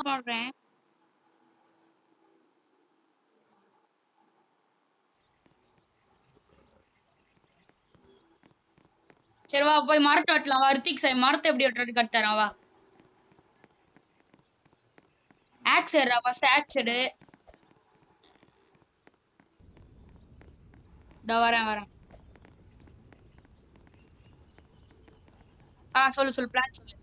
பண்றேன். சரி வா போய் மரத்தை வெட்டலாம் வா. ரித்திக் சார் மரத்தை எப்படி வெட்டுறது கட்டுறேன் வா. ஆக்ஸ் எடுறா ஃபர்ஸ்ட் ஆக்ஸ் எடு. இதோ வரேன் வரேன். சொல்லு சொல்லு பிளான் சொல்லு.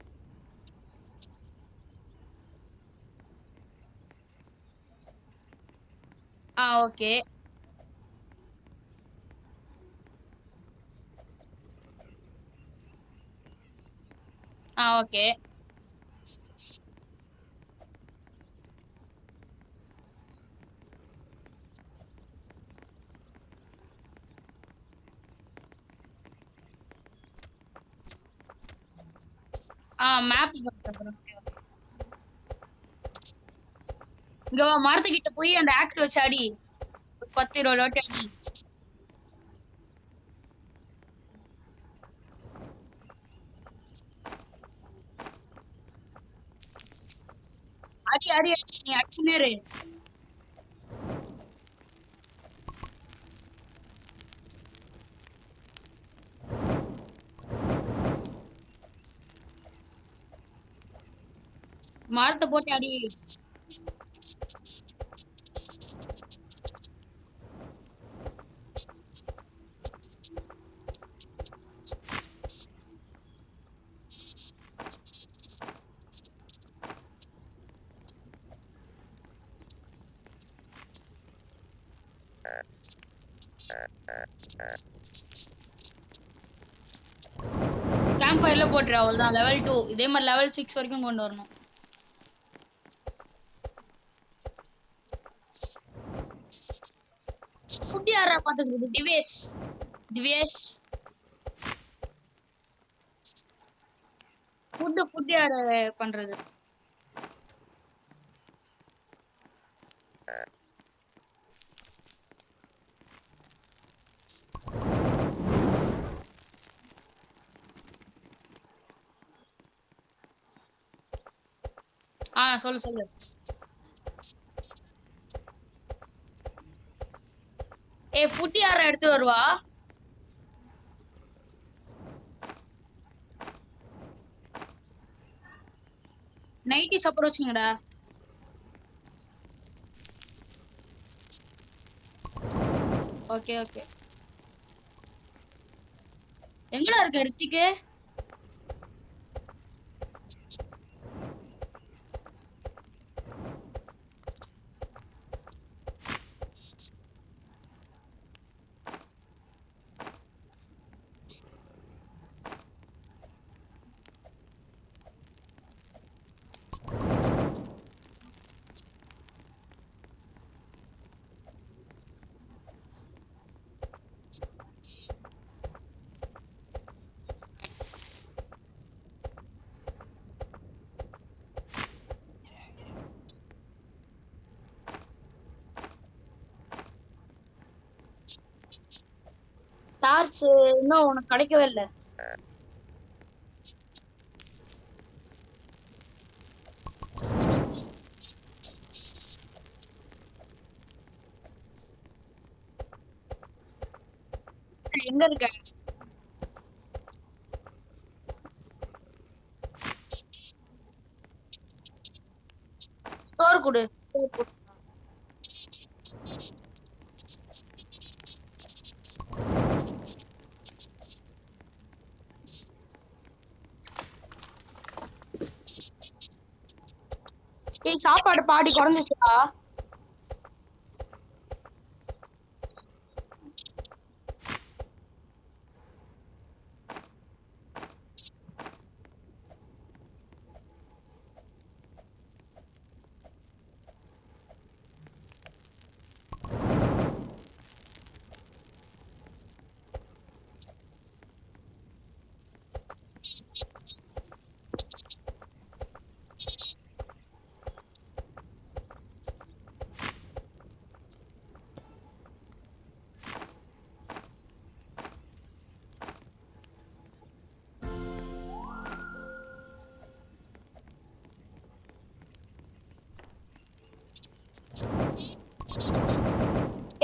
ஓகே. ஓகே. மேப் போட்டுறேன். இங்க வா மரத்துக்கிட்ட போய் அந்த ஆக்ஸ் வச்சு அடி. 10-20 வாட்டி அடி. அடி அடி அடி நீ அடிச்சுனே இரு. மரத்தை போட்டு அடி. கேம்ப் ஃபயர்ல போட்டுரு அவ்வளவுதான். லெவல் 2 இதே மாதிரி லெவல் 6 வரைக்கும் கொண்டு வரணும். ஃபுட் யாரா பாத்துக்கிறது? திவேஷ். திவேஷ் ஃபுட் யாரு பண்றது? சொல்லு சொல்லு. ஃபுட் யாரா எடுத்து வருவா? நைட்டி அப்புறம் வச்சுங்கடா. Okay okay. எங்கடா இருக்க ரித்திக்கு? டார்ச் இன்னும் உனக்கு கிடைக்கவே இல்லை. எங்க இருக்க? ஸ்டோர் கொடு. சாப்பாடு பாடி குறைஞ்சிச்சா?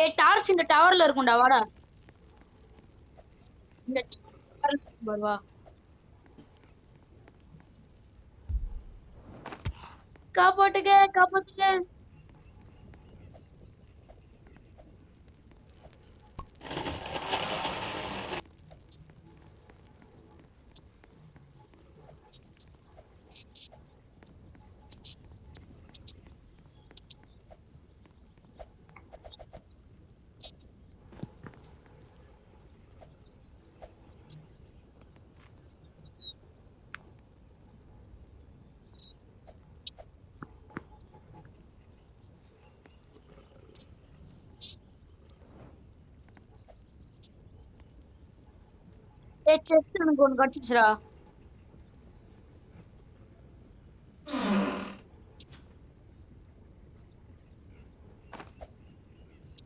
ஏய் டார்ச் இந்த டவர்ல இருக்கும்டா வாடா. இந்த டவர்ல இருக்கும் பாரு வா. காப்பாட்டுங்க காப்பாத்துங்க. ஏய் செஸ்ட் எனக்கு ஒன்னு கிடைச்சிச்சுடா.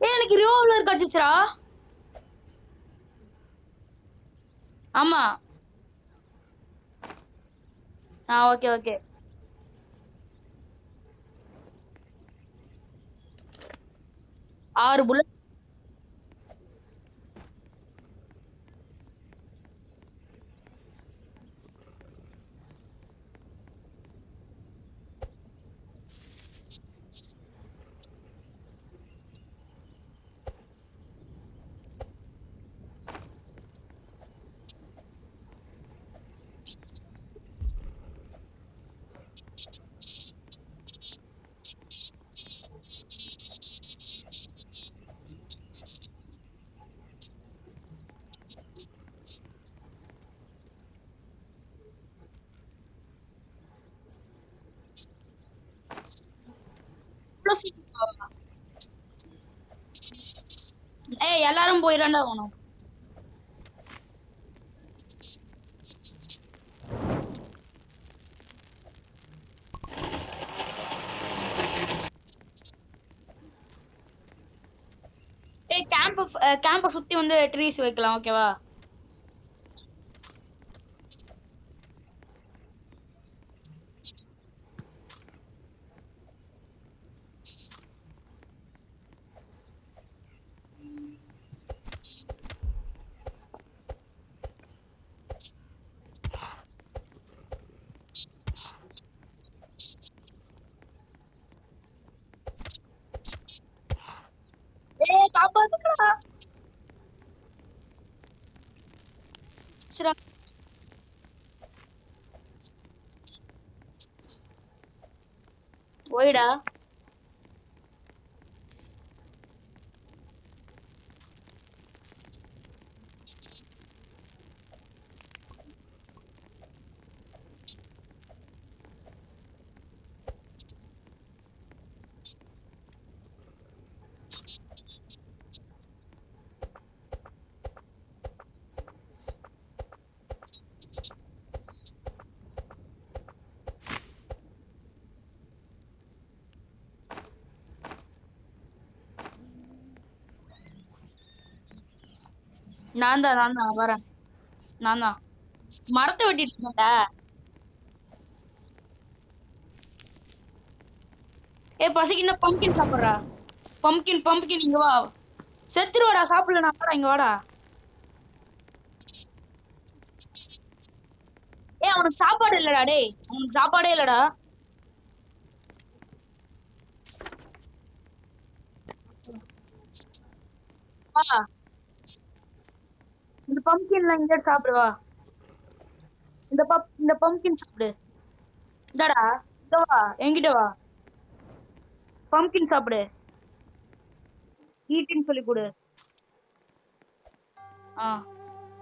ஏய் எனக்கு ரிவால்வர் கிடைச்சிச்சுடா. ஆமா. Okay okay. ஆறு புல்லட். இவ்வளவு சீக்கிரமா? ஏய் எல்லாரும் போயிடாண்டா போனோம். ஏய் கேம்ப சுத்தி வந்து ட்ரீஸ் வைக்கலாம் ஓகேவா? ஏய் காப்பாத்துடா. சரி போய்டா. நான் தான் வரேன். நான் தான் மரத்தை வெட்டிட்டு இருக்கேன்டா. ஏய் பசிக்குன்னா பம்கின் சாப்பிடுறா. பம்கின் இங்க வா. செத்துருவாடா சாப்பிடல நான் வாடா இங்க வாடா. ஏய் அவனுக்கு சாப்பாடு இல்லடா டேய். அவனுக்கு சாப்பாடே இல்லடா. வா இந்த பம்கின்ல இங்க சாப்பிடு வா. இந்த பம்கின் சாப்பிடு. இந்தாடா. இங்க வா என்கிட்ட வா. பம்கின் சாப்பிடு. ஈட்டின்னு சொல்லி கொடு.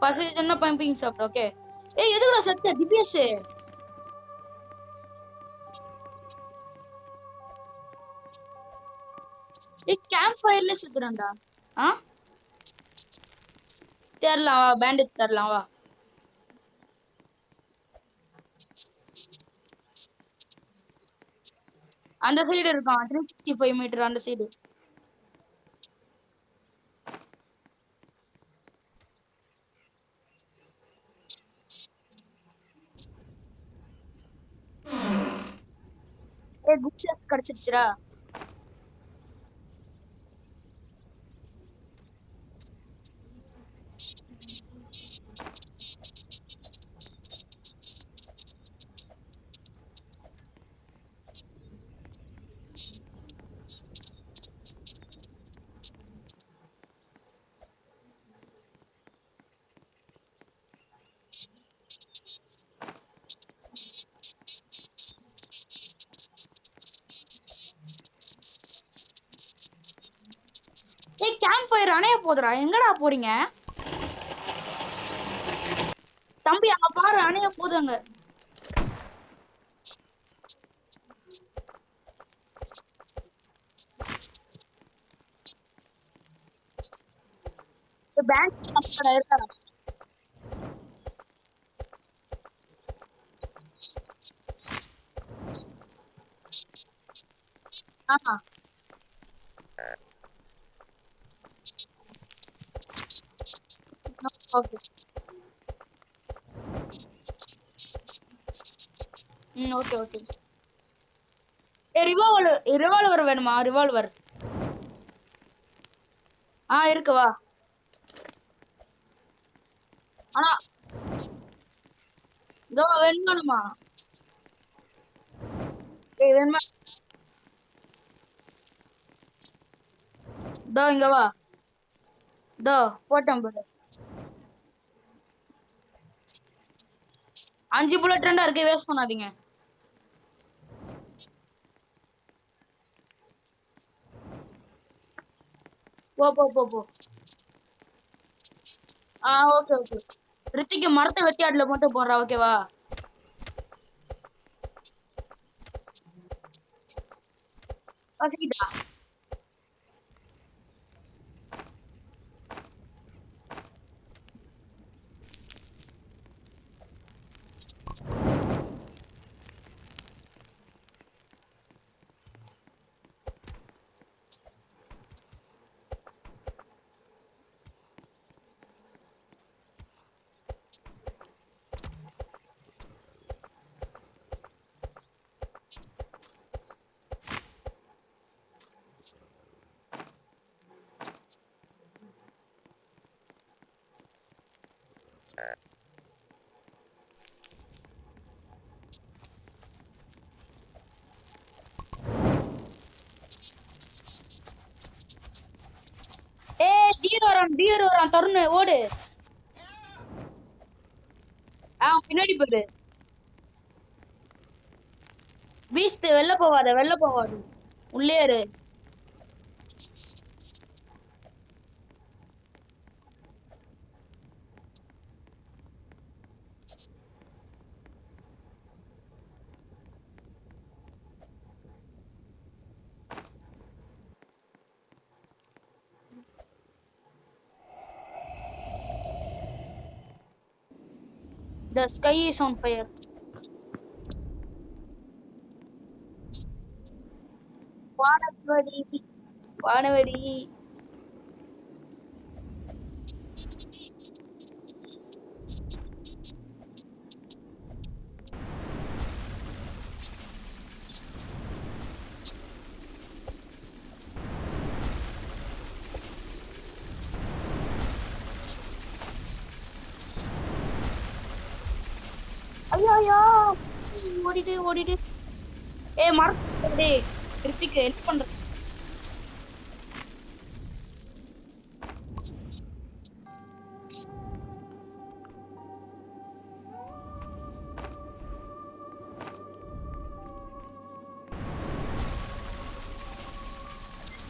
பசிச்சுன்னா பம்கின் சாப்பிடு ஓகே. ஏய் எதுக்குடா செத்த திவ்யேஷ்? ஏய் கேம்ப் ஃபயர்ல செத்துறேன்டா. ஆ தேரலாம் வா பேண்டேஜ் தரலாம் வா. அந்த சைடு இருக்கான் 365 மீட்டர் அந்த சைடு. ஏய் குட் ஷாட் கிடைச்சிருச்சுடா. ஏய் கேம்ப் ஃபயர் அணைய போதுடா, எங்கடா போறீங்க? தம்பி அங்க பாரு, அணைய போகுது அங்க. பேங்க் இருக்கா? ஆமா. ஓகே. Okay okay. ஏ ரிவால்வர் வேணுமா? ரிவால்வர் இருக்கு வா. ஆனா இதோ வேணுமா? ஏய் வேணுமா? இதோ இங்க வா. இதோ போட்டேன் பாரு. 5 புல்லட் ரெண்டா இருக்கு, வேஸ்ட் பண்ணாதீங்க. போ போ போ போ. Okay okay. ரித்திக்கு மரத்தை வெட்டி அதுல மட்டும் போடுறா, ஓகேவா? பசிக்குதா? டீர் வரான் தருண், ஓடு. பின்னாடி போயிடு. பீஸ்ட் வெளில போவாத, வெளில போவாது, உள்ளே இரு. The sky is on fire. வானவெடி வானவெடி. ஐயோ ஐயோ, ஓடிட்டு ஓடிட்டு. மறந்து ரித்திக்கு என்ன பண்ற?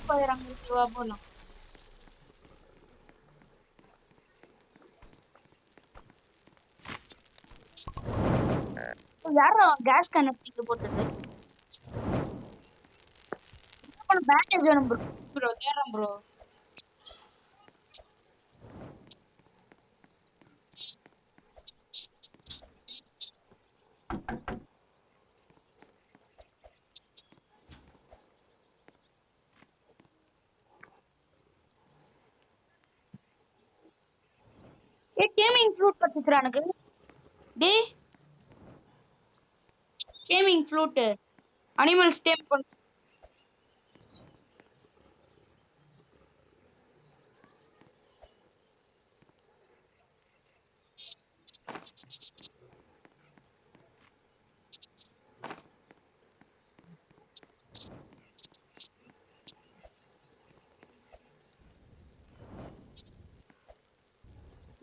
ஃபயர் அங்க இருக்கு, வா போலாம். யாரா கேஸ் கனெக்டிங் போட்டது? பேண்டேஜ் வேணும் ப்ரோ. ப்ரோ தேடுறேன் ப்ரோ. கேமிங் ஃப்ளூட் கத்துக்குறா எனக்கு. டேய் கேமிங் ஃப்ளூட் அனிமல்ஸ் டேம் பண்ண.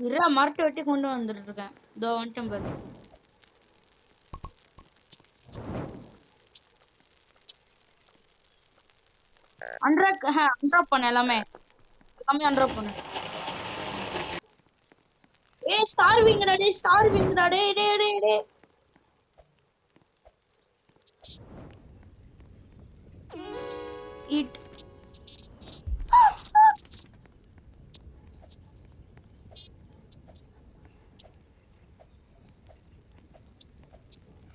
இருடா, மரத்தை வெட்டி கொண்டு வந்துட்டு இருக்கேன். இதோ வந்துட்டேன் பாரு. அன்ராக் பண்ண எல்லாமே. எல்லாமே அன்ட்ராப் பண்ணு. ஏய் ஸ்டார்விங்டா டேய், ஸ்டார்விங்டா டேய் டேய் டேய் டேய். ஈட்.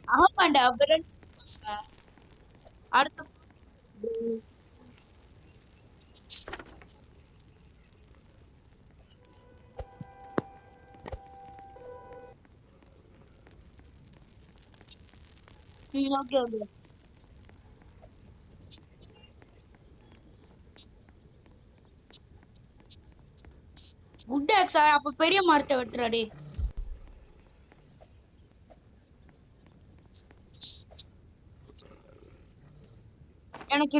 ஆமாண்டா அப்புறம் அடுத்த ஓகே ஓகே. குட் ஆக்ஸா அப்ப பெரிய மரத்தை வெட்டுறா டேய். எனக்கு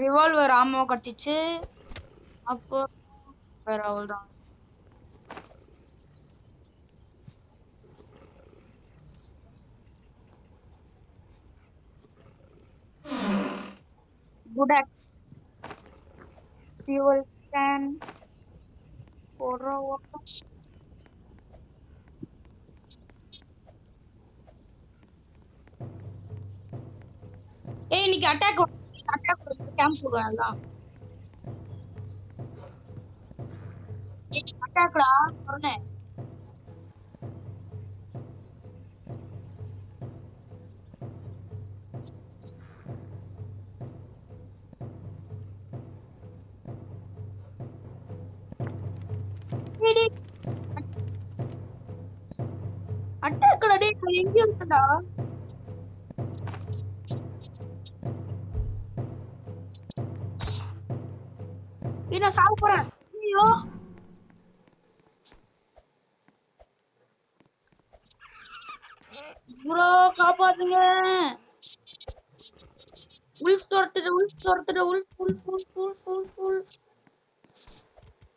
ரிவால்வர் ஆமோ கிடைச்சிச்சு. அப்போ வேற அவ்வளவுதான். குட் ஆக்ஸ் ஃபியூவல் கேன் போடுறோம். ஏய் இன்னைக்கு அட்டாக் கேம்ப் போகலாம். அட்டாக்டா சொன்னேன். அட்டாக்டா டேய் நான் எங்க இருக்கடா? டேய் நான் சாவ போறேன். ஐயோ ப்ரோ காப்பாத்துங்க. உல்ஃப் துரத்துடு உல்ஃப் துரத்துடு wolf wolf wolf wolf wolf wolf.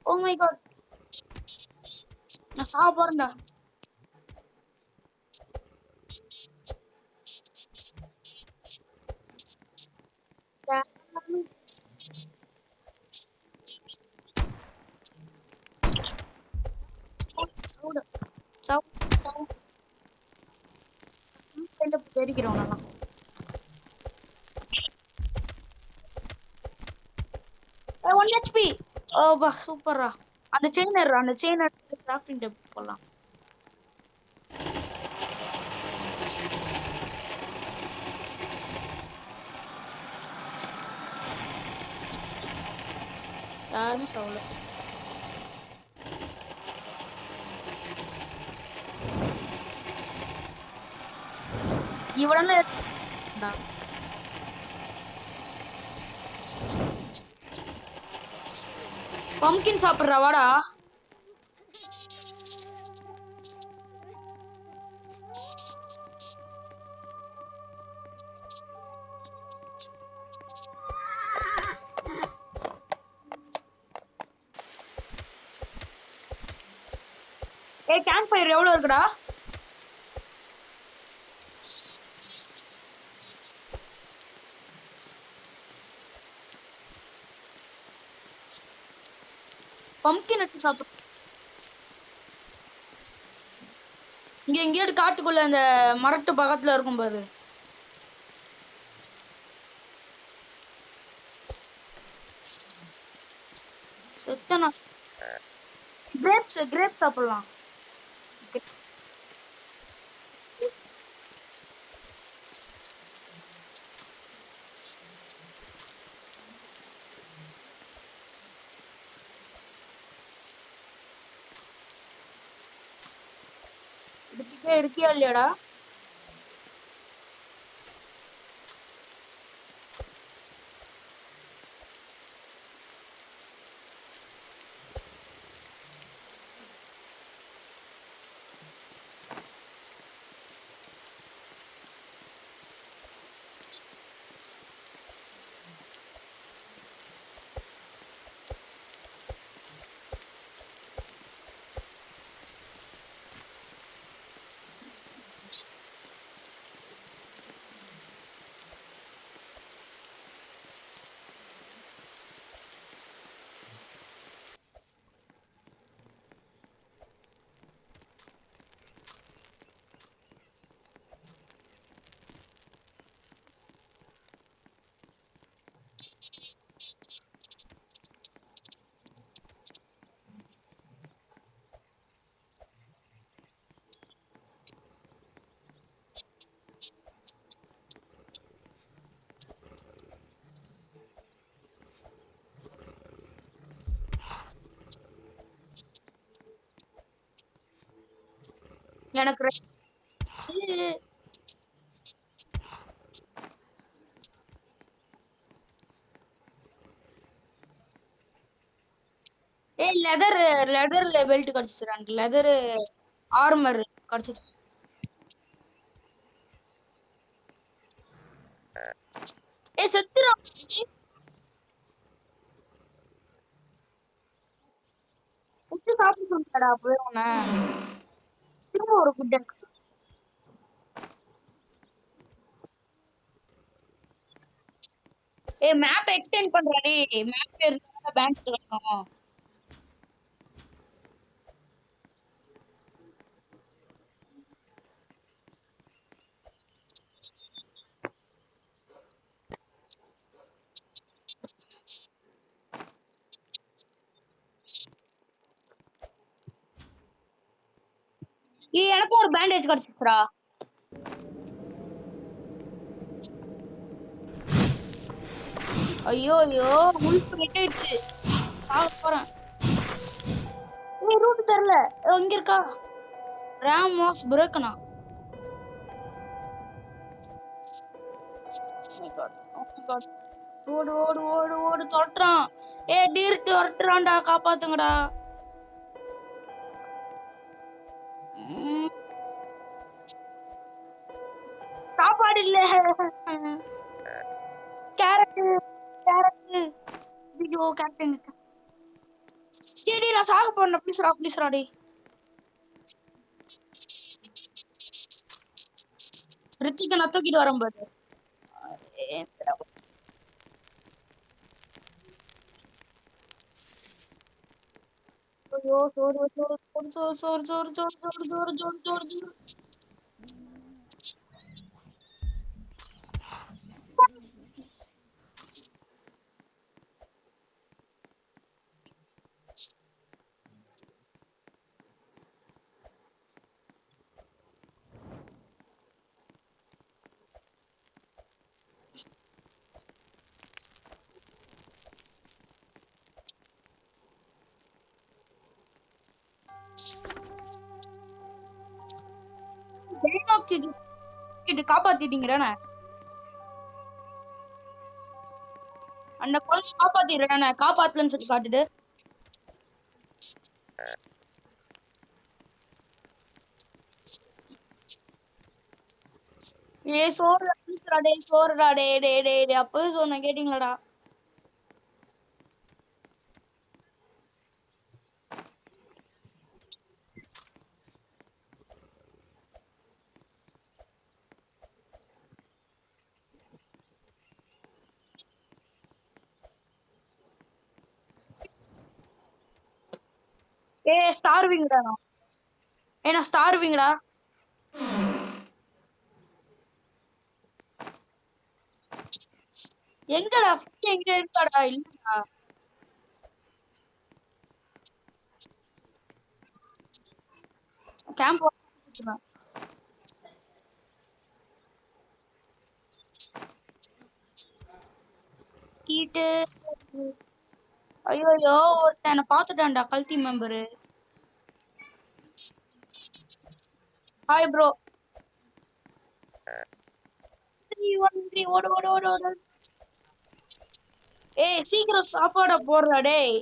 Oh my God நான் சாவ போறேன்டா. தெரிக்கிறோம் நல்லா. One HP. ஓ பா சூப்பரா. அந்த செயினர் கிராஃப்டிங் டேபிள் போடலாம். யாருமே சாவல. இவடெல்லாம் பம்கின் சாப்பிடுறா வாடா. ஏய் கேம்ப் ஃபயர் எவ்வளவு இருக்குடா? பம்கின் எடுத்து சாப்பிடு. இங்க எங்கேயாவது காட்டுக்குள்ள அந்த மரட்டு பக்கத்துல இருக்கும் பாரு. செத்தனா கிரேப்ஸ் சாப்பிடலாம். இதுக்கே இருக்கியா இல்லையாடா? எனக்கு ஏய் லெதர் பெல்ட் கிடைச்சிச்சு எனக்கு லெதர் ஆர்மர் கிடைச்சிச்சு ஏய் செத்துறா ஃபுட் சாப்பிட்டு சொன்னடா போய் உன திரும்ப ஒரு ஃபுட் ஏய் மேப் எக்ஸ்டெண்ட் பண்றாடி மேப் பேர் பேங்க் கிடைக்கும் ஏய் எனக்கும் ஒரு பேண்டேஜ் கிடைச்சிச்சுடா ஐயோ ஐயோ முழுப்பு கெட்டிடுச்சு சாக போறேன் ஏய் ரூட் தெரியல இங்க இருக்கா ரேம் வாஸ் பிரேக்கனா ஓடு ஓடு ஓடு ஓடு தொட்டுறான் ஏய் டீர்ட்டு வரட்டுறான்டா காப்பாத்துங்கடா சாப்பாடு இல்ல கேரட் கேரட் ஐயோ கேரட் டேடி நான் சாக போறேன் ப்ளீஸ்ரா டேய் ரித்திக்க நான் தூக்கிட்டு வரேன் பாரு ஐயோ சோறு சோறு சோறு சோறு சோறு சோறு சோறு சோறு சோறு சோறு சோறு காப்பாத்திட்டீங்கடா அந்த குழந்தை காப்பாத்திடுறேன் காப்பாத்தலன்னு சொல்லி காட்டுடு ஏ சோறுடா டே அப்பவே சொன்ன கேட்டீங்களாடா ஏ ஸ்டார்விங்டா நான் ஸ்டார்விங்டா எங்கடா எங்க இருக்காடா இல்லடா கேம்ப் கீட்டு ஐயோ ஒருத்தன் என்ன பாத்துட்டான்டா கல்தி மெம்பரு ஹாய் ப்ரோ 3 1 3 ஓடு ஓடு ஓடு ஓடு ஏய் சீக்கிரம் சாப்பாட போடுறா டேய்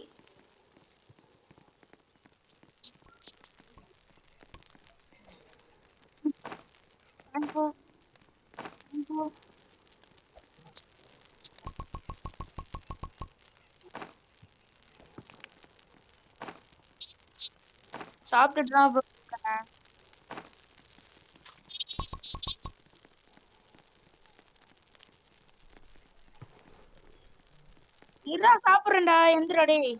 சாப்பிட்டுட்டு தான் ப்ரோ இருக்கேன் இருடா சாப்பிடுறேன்டா எந்திரா டேய்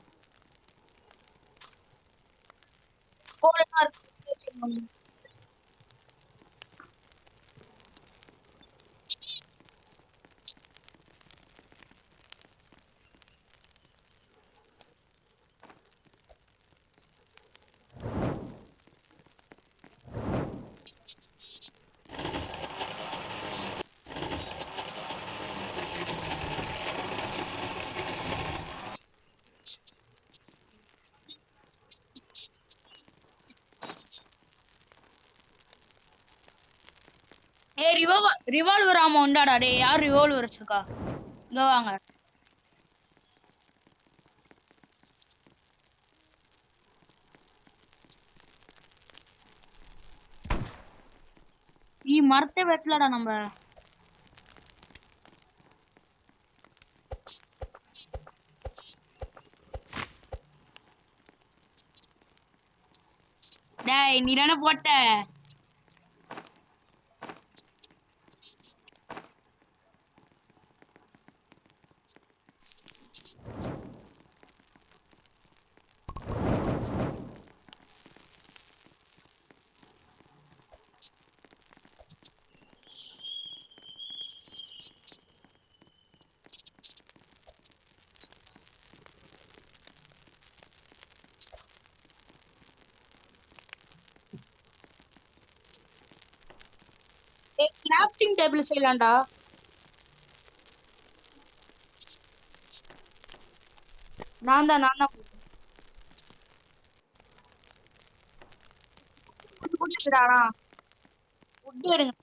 போலனா இருக்கு ரிவால்வர் ஆமா உண்டாடா. டேய் யார் ரிவால்வர் வச்சிருக்கா? இங்க வாங்க. மரத்தை வெட்டலடா நம்ம. டேய் நீ தானே போட்ட. டேய் கிராஃப்டிங் டேபிள் செய்யலாம்டா. நான் தான் குடிச்சுடாடா. உட் எடுங்க.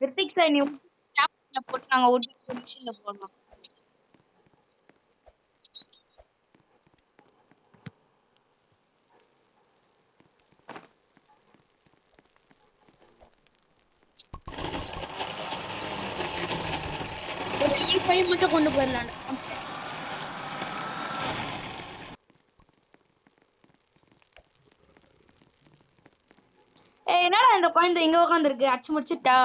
ரித்திக் சார் நீ கிராஃப்டிங்ல போட்டு நாங்க உட் மிஷின்ல போடலாம். ஒரு பை மட்டும் கொண்டு போயிடலாம். ஏய் என்னடா இந்த குழந்தை இங்க உட்காந்துருக்கு? அடிச்சு முடிச்சிட்டா?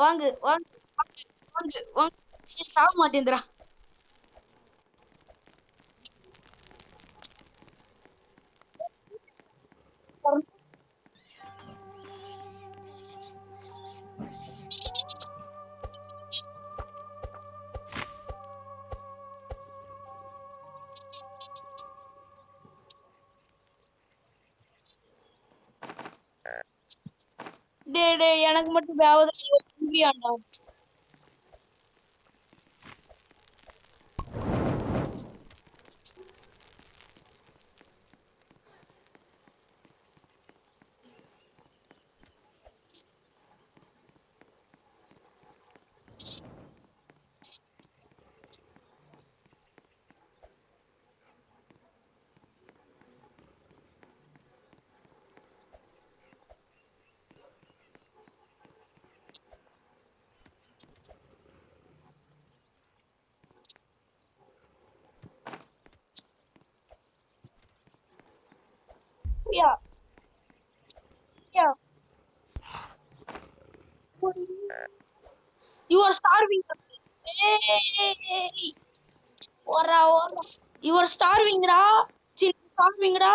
வாங்கு வாங்கு வாங்கு வாங்கு வாங்கு. சாக மாட்டேந்திரா. டேய் டேய் எனக்கு மட்டும் வேவதா. Yeah, yeah. You are starving. Hey, ora ora. You are starving டா. starving டா.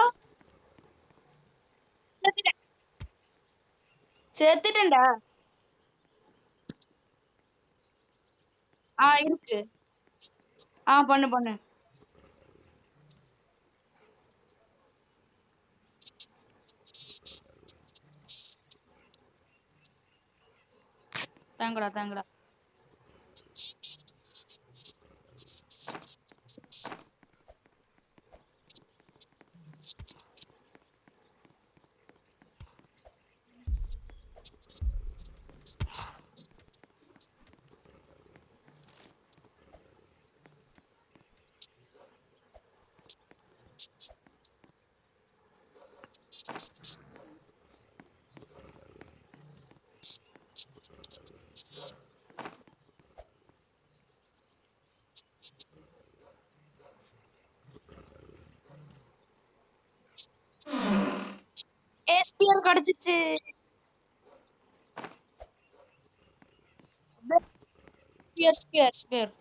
செத்துட்டேன். செத்துட்டேன்டா. இருக்கு. பண்ணு பண்ணு. தாங்கடா தாங்கடா. ஸ்பியர் கிடைச்சிச்சு. Spear spear spear.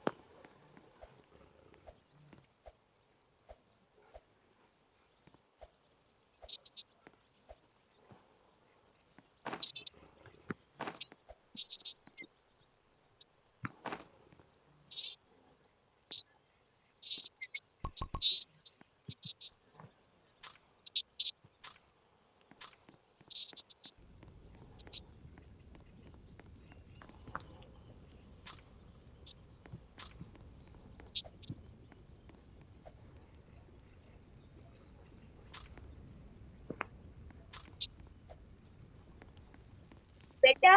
போயிட்டா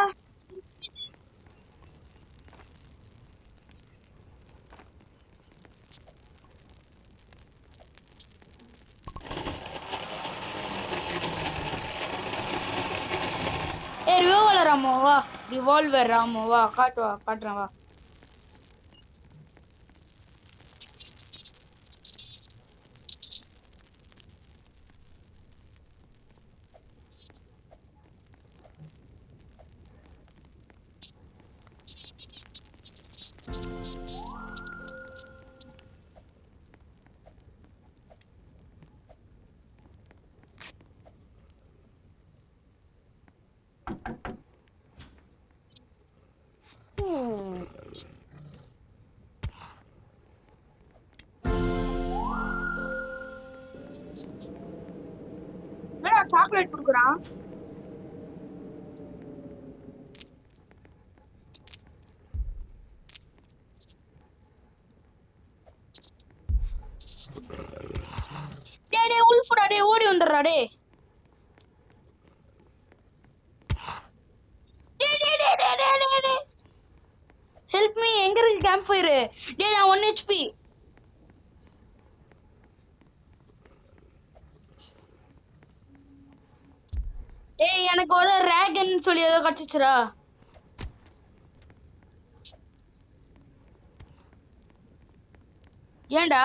ஏ ரிவால்வர் ராமோ வா, ரிவால்வர் ராமோ வா, காட்டுறேன் வா. சாக்லேட் குடுக்குறான். டேய் உல்ஃப்டா, டேய் ஓடி வந்துடுறா டேய். ஹெல்ப் மீ, எங்க இருக்கு கேம்ப் ஃபயர்? டேய் நான் 1 HP. டேய் எனக்கு ஒரு ரேகன் சொல்லி ஏதோ கிடைச்சிச்சுடா. ஏன்டா?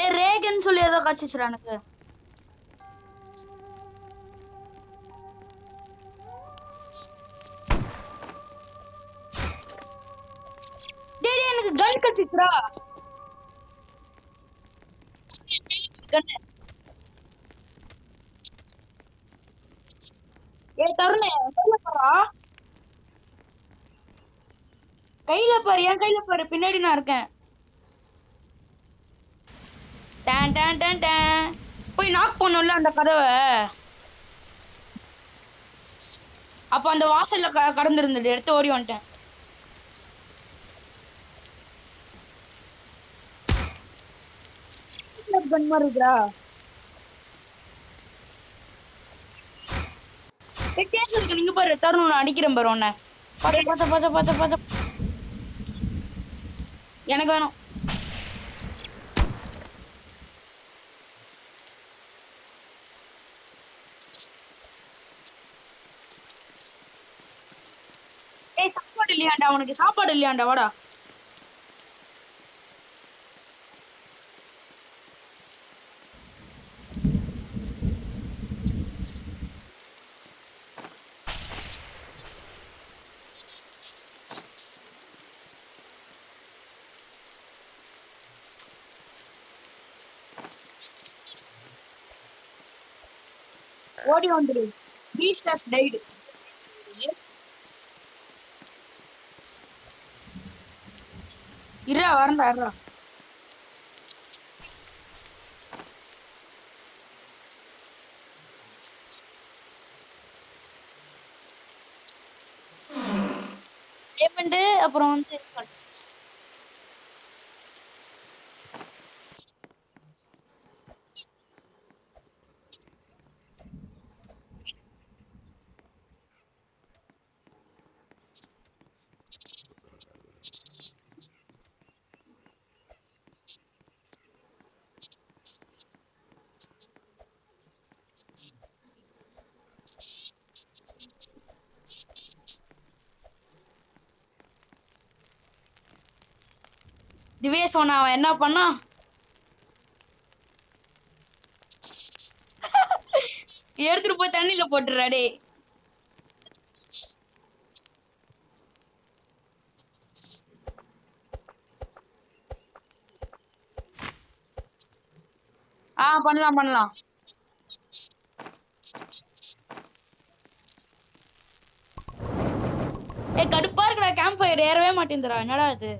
ஏய் ரேகன் சொல்லி ஏதோ கிடைச்சிச்சுடா எனக்கு. டேய் எனக்கு கன் கிடைச்சிச்சுடா. கன். ஏய் தருணே, கையில பாரா. கையில பாரு, என் கையில பாரு, பின்னாடி நான் இருக்கேன். டான் டான் டான் டான். போய் நாக் பண்ணோம்ல அந்த கதவை. அப்ப அந்த வாசல்ல கடந்திருந்தது, எடுத்து ஓடி வந்துட்டேன். கன் மாதிரி இருக்குடா. இருக்கு, நீங்க பாரு தருண், நான் அடிக்கிறேன் பாரு உன்னை. பாத்த எனக்கு வேணும். ஏய் சாப்பாடு இல்லையாண்டா உனக்கு? சாப்பாடு இல்லையாண்டா? வாடா. ஓடி வந்துடு. Beast has died. இருடா வரண்டா இருடா. பேமெண்ட் அப்புறம் வந்து திவேஷ் சொன்ன அவன் என்ன பண்ணா? எடுத்துட்டு போய் தண்ணியில போட்டுறா டே. பண்ணலாம். ஏய் கடுப்பா இருக்குடா, கேம்ப் ஃபயர் ஏறவே மாட்டேங்குதுடா. என்னடா இது?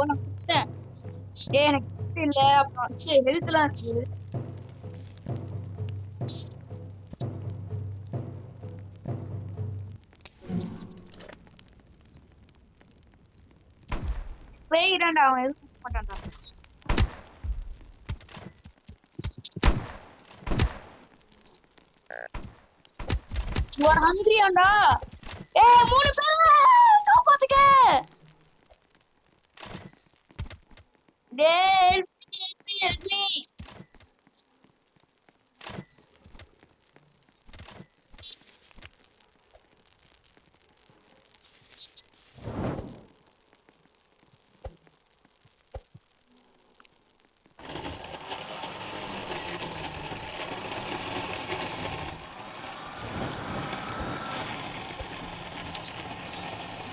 நான் குடுத்தேன். டேய் எனக்கு gift இல்ல அப்புறம் ஹெல்த்லாம் இருக்கு. பேய்டான்டா அவன் எதுவும் பண்ண மாட்டான்டா. You are hungry ஆண்டா. ஏய் 3 பேர் காப்பாத்துங்க. டேய் help me.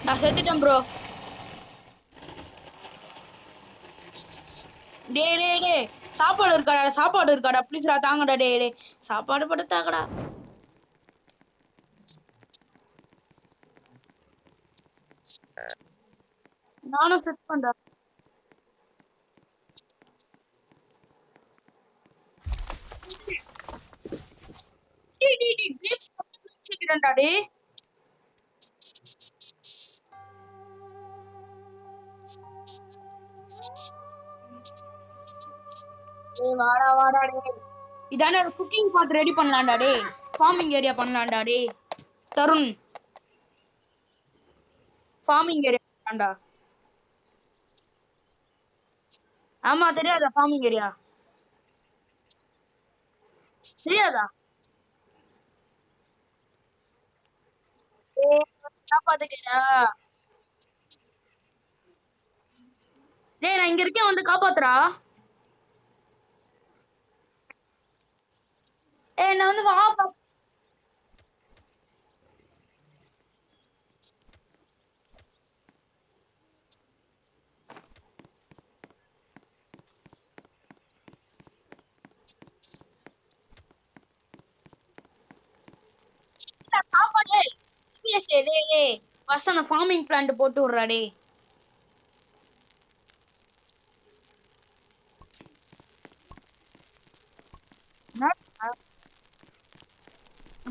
நான் செத்துட்டேன் ப்ரோ. டேய் சாப்பாடு இருக்காடா ப்ளீஸ்டா தாங்கடா டேய் சாப்பாடு போட்டு தாங்கடா. நானும் செட் பண்றேன். டேய் கிளிப்ஸ் செத்துடா டேய். டேய் வாடா டேய். இதானே குக்கிங் பாத் ரெடி பண்ணலாம்டா டேய். ஃபார்மிங் ஏரியா பண்ணலாம்டா டேய். தருண் ஃபார்மிங் ஏரியா பண்ணலாம்டா. ஆமா தெரியாதா ஃபார்மிங் ஏரியா? தெரியாதா? டேய் காப்பாத்துக்கடா. டேய் நான் இங்க இருக்கேன் வந்து காப்பாத்துடா. ஏய் நான் வந்து சாப்பாடு டேய் ஃபர்ஸ்ட் அந்த ஃபார்மிங் பிளான்ட் போட்டு விடுறா டேய்.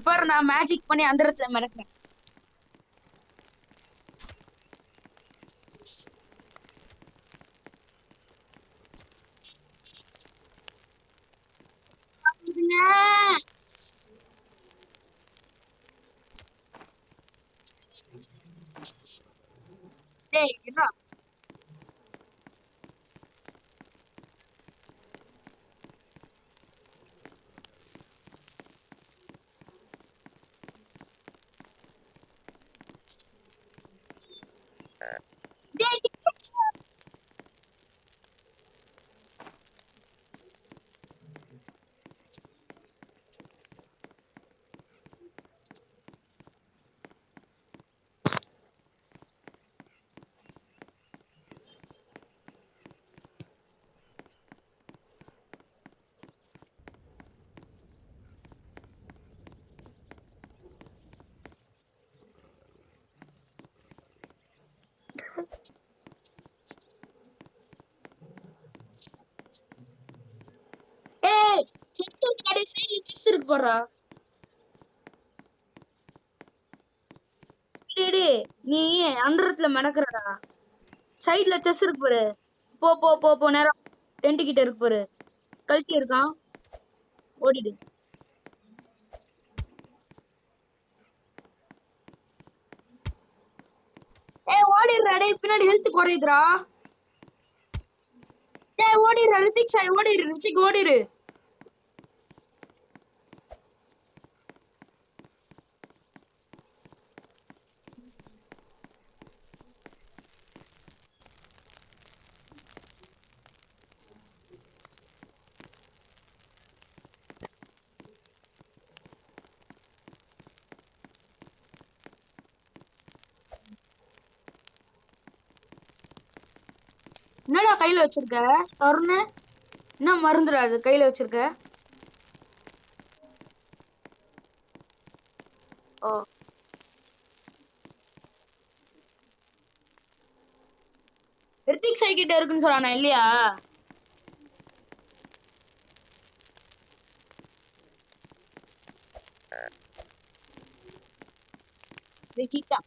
பாரு நான் மேஜிக் பண்ணி அந்த இடத்துல மிரட்டுறேன். டேய் என்ன டேய் ஏய் செஸ்ட் கடை சைடுல செஸ் இருக்கு பாருடா. டேய் நீ அந்த இடத்துல மெனக்குறடா. சைடுல செஸ் இருக்கு பாரு. போ போ போ போ நேரா டென்ட் கிட்ட இருக்கு பாரு. கல்கி இருக்கான் ஓடிடு. ஏய் ஓடிடுறா டேய் பின்னாடி ஹெல்த் குறையுதுடா. டேய் ஓடிடுறா ரித்திக் சாய் ஓடிடு ரித்திக் ஓடிடு. என்னடா கையில வச்சிருக்க தருண்? என்ன மருந்துடா அது கையில வச்சிருக்க? ஓ ரித்திக் சாய் கிட்ட இருக்குன்னு சொல்றானா இல்லையா? வெச்சிட்டா.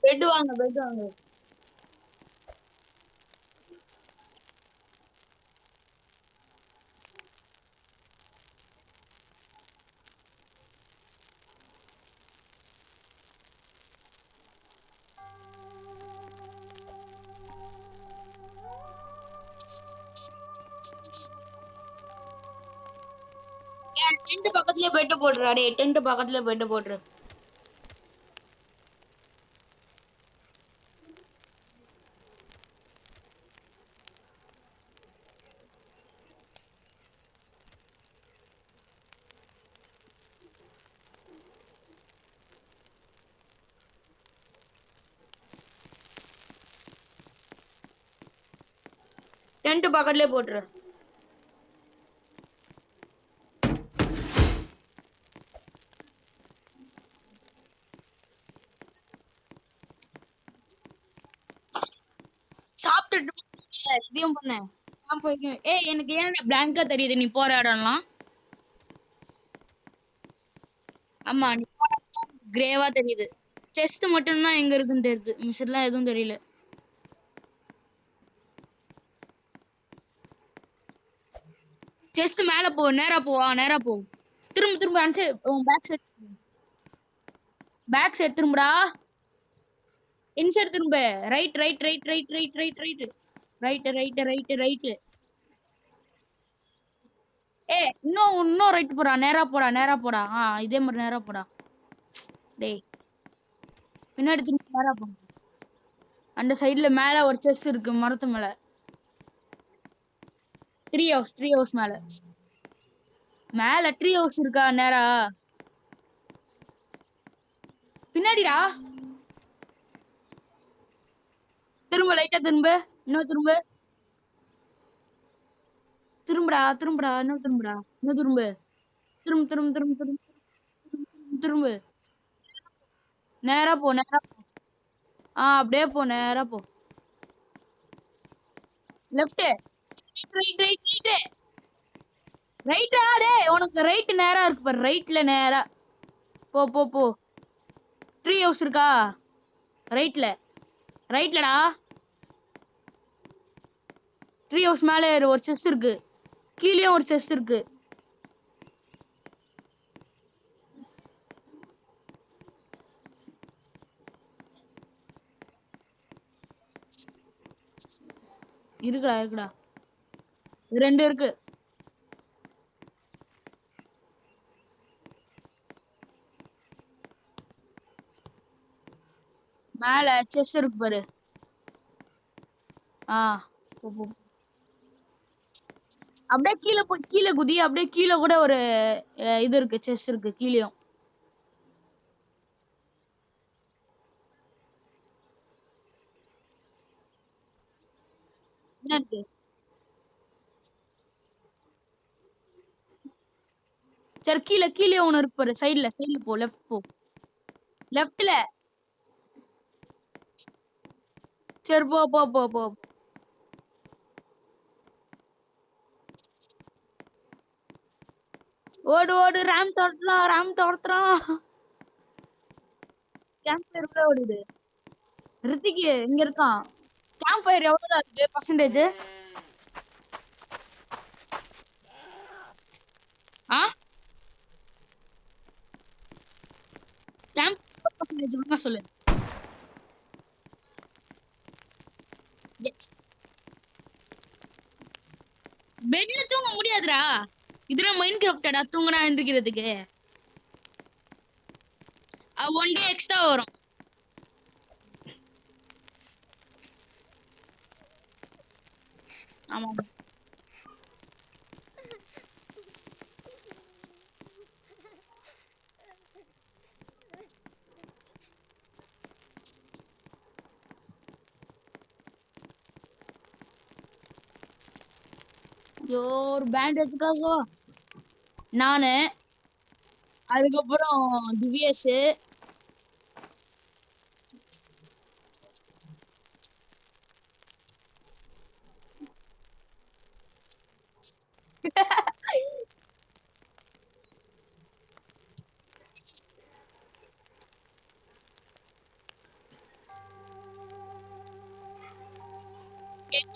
பெட் வாங்க, பெட் வாங்க. டென்ட் பக்கத்துலயே பெட் போடுறா. டேய் டென்ட் பக்கத்துல பெட் போடுற. டென்ட் பக்கத்துலயே போட்டுரு. சாப்பிட்டுட்டு இதையும் பண்ண. ஏய் எனக்கு ஏன் பிளாங்கா தெரியுது நீ போற இடம்லாம்? ஆமா நீ கிரேவா தெரியுது. செஸ்ட் மட்டும்தான் எங்க இருக்குன்னு தெரியுது. மிஸ்லாம் எதுவும் தெரியல. செஸ்ட் மேல போ, நேரா போ, நேரா போ. திரும்ப திரும்ப அன்சை பேக் சைடு. பேக் சைடு திரும்புடா. இன்சைடு திரும்ப. Right right right right right right right right right right right. ஏய் இன்னும் ரைட் போடா. நேரா போடா, நேரா போடா. இதே மாதிரி நேரா போடா. டேய் பின்னாடி திரும்ப நேரா போ. அந்த சைடுல மேல ஒரு செஸ் இருக்கு மரத்து மேல. ட்ரீ ஹவுஸ் மேல. மேல ட்ரீ ஹவுஸ் இருக்கா நேரா? பின்னாடிடா. திரும்ப லைட்டா திரும்ப. இன்னும் திரும்ப. திரும்புடா திரும்புடா. இன்னும் திரும்புடா. இன்னும் திரும்ப. திரும்ப திரும்ப திரும்ப திரும்ப திரும்ப. நேரா போ, நேரா போ. அப்படியே போ, நேரா போ. Left right right right. ரைட்டா டேய் உனக்கு ரைட் நேரா இருக்கு பாரு. ரைட்ல நேரா போ போ போ. ட்ரீ ஹவுஸ் இருக்கா? ரைட்ல. ரைட்லடா. ட்ரீ ஹவுஸ் மேல ஏறு. ஒரு செஸ்ட் இருக்கு. கீழேயும் ஒரு செஸ்ட் இருக்கு. இருக்குடா இருக்குடா. ரெண்டு இருக்கு. மேல செஸ் இருக்கு பாரு. போ, போ. அப்படியே கீழே போய் கீழே குதி. அப்படியே கீழே கூட ஒரு இது இருக்கு. செஸ் இருக்கு கீழேயும். என்ன இருக்கு? சரி கீழே கீழே ஒண்ணு இருக்கு பாரு. சைடுல போ. லெஃப்ட் போ. லெஃப்ட்ல. சரி போ போ போ போ. ஓடு ஓடு. ராம் தோட்டலாம். ராம் தோட்டலாம். கேம்ப் ஃபயர் கூட ஓடுது. ரித்திக்கு இங்க இருக்கான். கேம்ப் ஃபயர் எவ்வளவு இருக்கு பர்சன்டேஜ்? ஆ கேம்ப் பர்சன்டேஜ் ஒழுங்கா சொல்லு. பெட்ல தூங்க முடியாதுடா. இதுல மைண்ட் கிராஃப்டடா தூங்குனா எந்திரிக்கிறதுக்கு. 1 டே எக்ஸ்ட்ரா வரும். ஆமா. ஐயோ ஒரு பேண்டேஜுக்காக நானு, அதுக்கப்புறம் திவ்யேஷ்,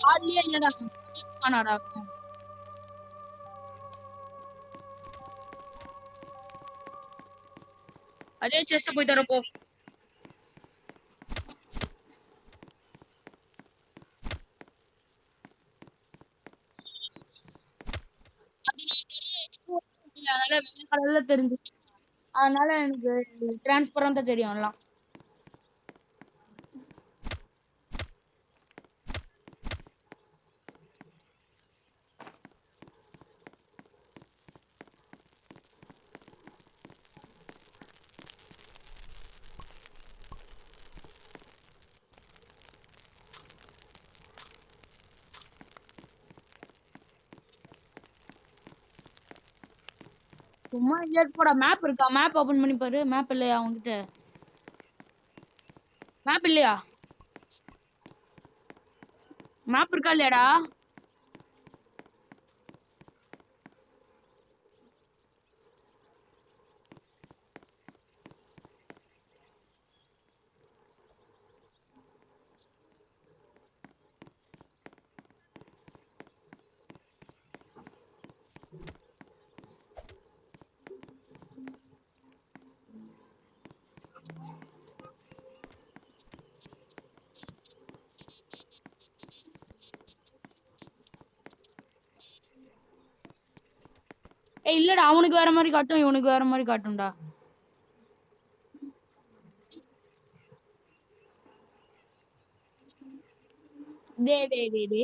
காலியே இல்லடா. ஆனாடா. அதே செஸ் போய் தரப்போ. அதனால வெள்ளை கலர்ல தெரிஞ்சுச்சு. அதனால எனக்கு டிரான்ஸ்பரண்டா தெரியும் எல்லாம். சும்மா இங்க போடா. மேப் இருக்கா? மேப் ஓபன் பண்ணி பாரு. மேப் இல்லையா உன்கிட்ட? மேப் இல்லையா? மேப் இருக்கா இல்லையாடா? ஏய் இல்லடா, அவனுக்கு வேற மாதிரி காட்டும், இவனுக்கு வேற மாதிரி காட்டும்டா. டே டே டே டே.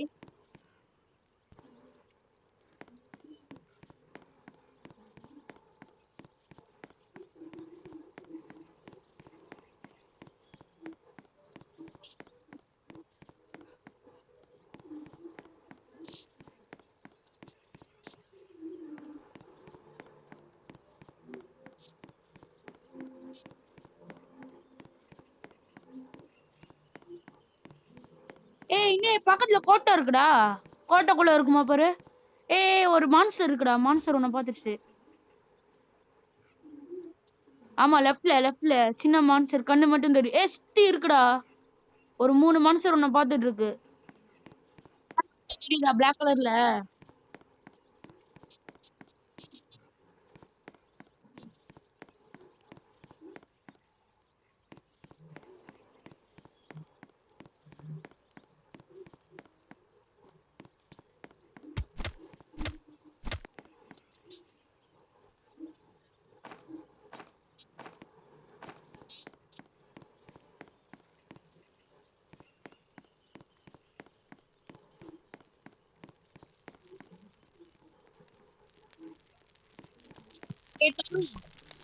ஏய் இங்க பக்கத்துல கோட்டை இருக்குடா. கோட்டைக்குள்ள இருக்குமா பாரு. ஏய் ஒரு மான்ஸ்டர் இருக்குடா. மான்ஸ்டர் உன்னை பாத்துருச்சு. ஆமா லெஃப்ட்ல சின்ன மான்ஸ்டர் கண்ணு மட்டும் தெரியும். ஏய் சுத்தி இருக்குடா. ஒரு 3 மான்ஸ்டர் உன்னை பாத்துட்டு இருக்கு. தெரியுதா பிளாக் கலர்ல?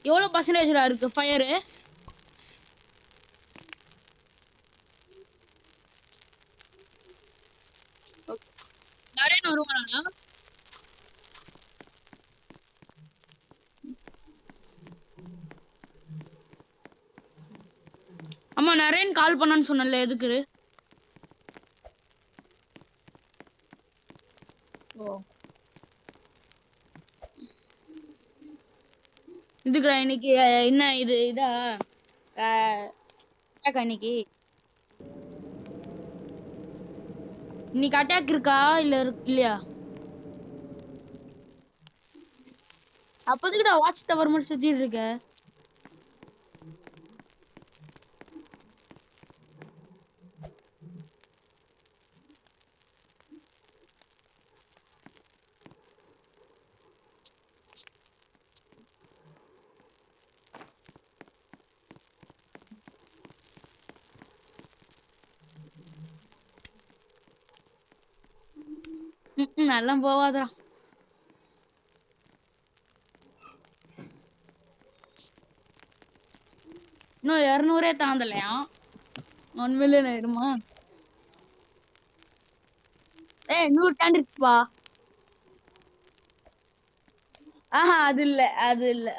எவ்வளவு பர்சன்டேஜ்டா இருக்கு ஃபயர்? நரேன் வருவானா? ஆமா நரேன் கால் பண்ணான்னு சொன்னல, எதுக்கு? ஓ இதுக்குடா இன்னைக்கு என்ன இது இதா அட்டாக் இன்னைக்கு? இன்னைக்கு அட்டாக் இருக்கா இல்ல இல்லையா? அப்போதைக்குடா வாட்ச் டவர் மட்டும் சுத்திட்டு இருக்க. நல்லா போவாதடா. இன்னும் 200 தாண்டலையா? 1 மில்லியன் ஆயிடுமா? ஏய் 100 தாண்டிருச்சுப்பா. ஆஹா அது இல்ல அது இல்ல.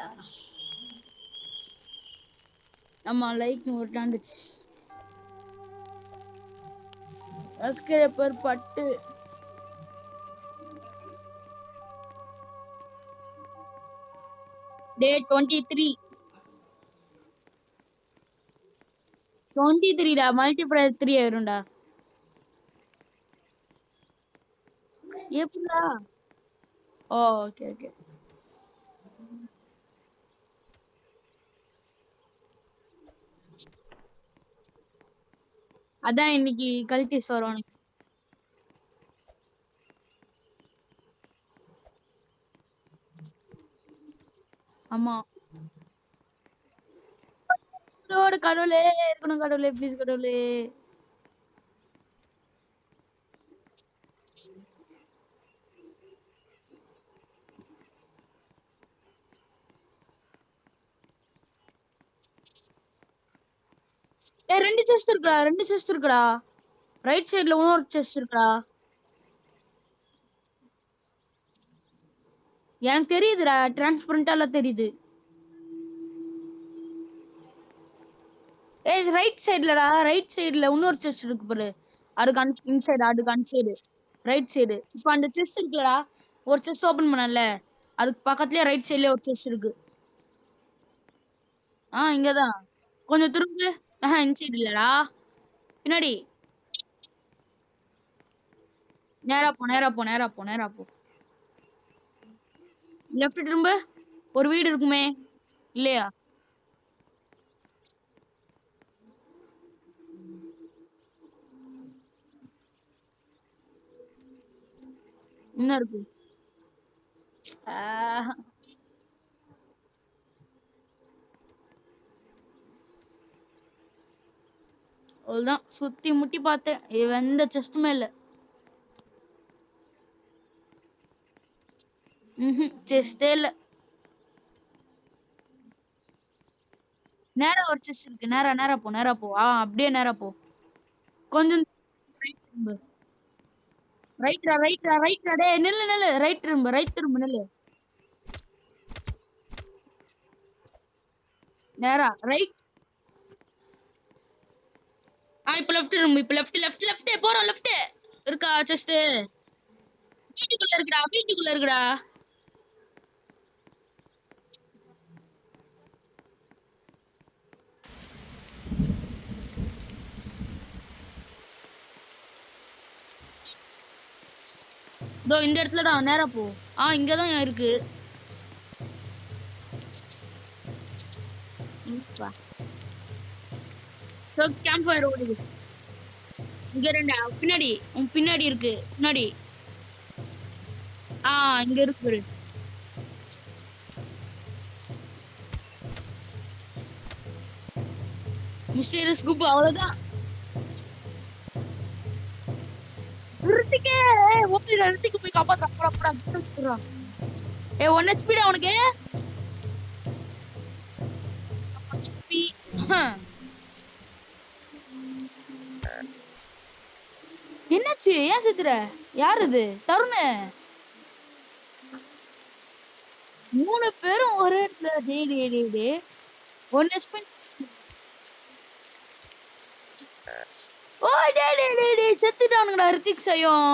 ஆமா லைக் 100 தாண்டிச்சு. சப்ஸ்கிரைபர் பட்டு டே 23 23டா மல்டிப்ளேயர் 3 ஆயிரும்டா. எப்படிடா? ஓ ஓகே ஓகே. அதான் இன்னைக்கு கல்டிஸ் வரும். ஆமா கடவுளே இருக்கணும் கடவுளே ப்ளீஸ் கடவுளே. ஏ 2 செஸ்ட் இருக்குடா 2 செஸ்ட் இருக்குடா. ரைட் சைடுல இன்னொரு செஸ்ட் இருக்குடா. எனக்கு தெரியுதுடா டிரான்ஸ்பரண்டா தெரியுது. ஏய் ரைட் சைடுலடா ரைட் சைடுல இன்னொரு செஸ்ட் இருக்கு பாரு. அதுக்கு இன்சைடு அதுக்கு அன்சைடு ரைட் சைடு. இப்போ அந்த செஸ்ட் இருக்குலடா. ஒரு செஸ்ட் ஓபன் பண்ணல. அதுக்கு பக்கத்துலயே ரைட் சைடுல ஒரு செஸ்ட் இருக்கு. இங்கதான். கொஞ்சம் திரும்ப. இன்சைடு இல்லடா. பின்னாடி. நேரா போ நேரா போ நேரா போ நேரா போ. லெஃப்ட் திரும்ப. ஒரு வீடு இருக்குமே. இல்லையா? என்ன இருக்கு? ஆஹ், அவ்வளவுதான் சுத்தி முட்டி பார்த்தேன். எந்த செஸ்டுமே இல்ல. செஸ்டே இல்ல. நேரா ஒரு செஸ்ட் இருக்கு. நேரா நேரா போ நேரா போ. அப்படியே நேரா போ. கொஞ்சம் ரைட் திரும்பு. ரைட்ரா ரைட்ரா ரைட்ரா டேய் நில்லு நில்லு. ரைட் திரும்பு நில்லு. நேரா ரைட். இப்ப லெஃப்ட் திரும்பு. இப்ப லெஃப்ட் லெஃப்ட் லெஃப்ட் போறோம் லெஃப்ட். இருக்கா செஸ்ட்? வீட்டுக்குள்ள இருக்குடா வீட்டுக்குள்ள இருக்குடா. இதோ இந்த இடத்துல தான் நேரா போ. இங்கதான் இருக்கு. கேம்ப் ஃபயர் ஓடுது. இங்க ரெண்டா பின்னாடி. உன் பின்னாடி இருக்கு பின்னாடி. இங்க இருக்கு பாரு. மிஸ்டீரியஸ் குரூப் அவ்வளவுதான். ரித்திகே ஓடிடா. ரித்திக்கு போய் காப்பாத்துறா. போடா போடா. ஏ 1 ஹெச்பிடா உனக்கு. HP. என்னாச்சு? ஏன் செத்துற? யார் இது? தருணு. 3 பேரும் ஒரே இடத்துல. டேய் டேய் டேய் டேய். 1 ஹெச்பி. ஓ டேய் டேய் டேய் டேய் செத்துட்டானுங்கடா ரித்திக் சையும்.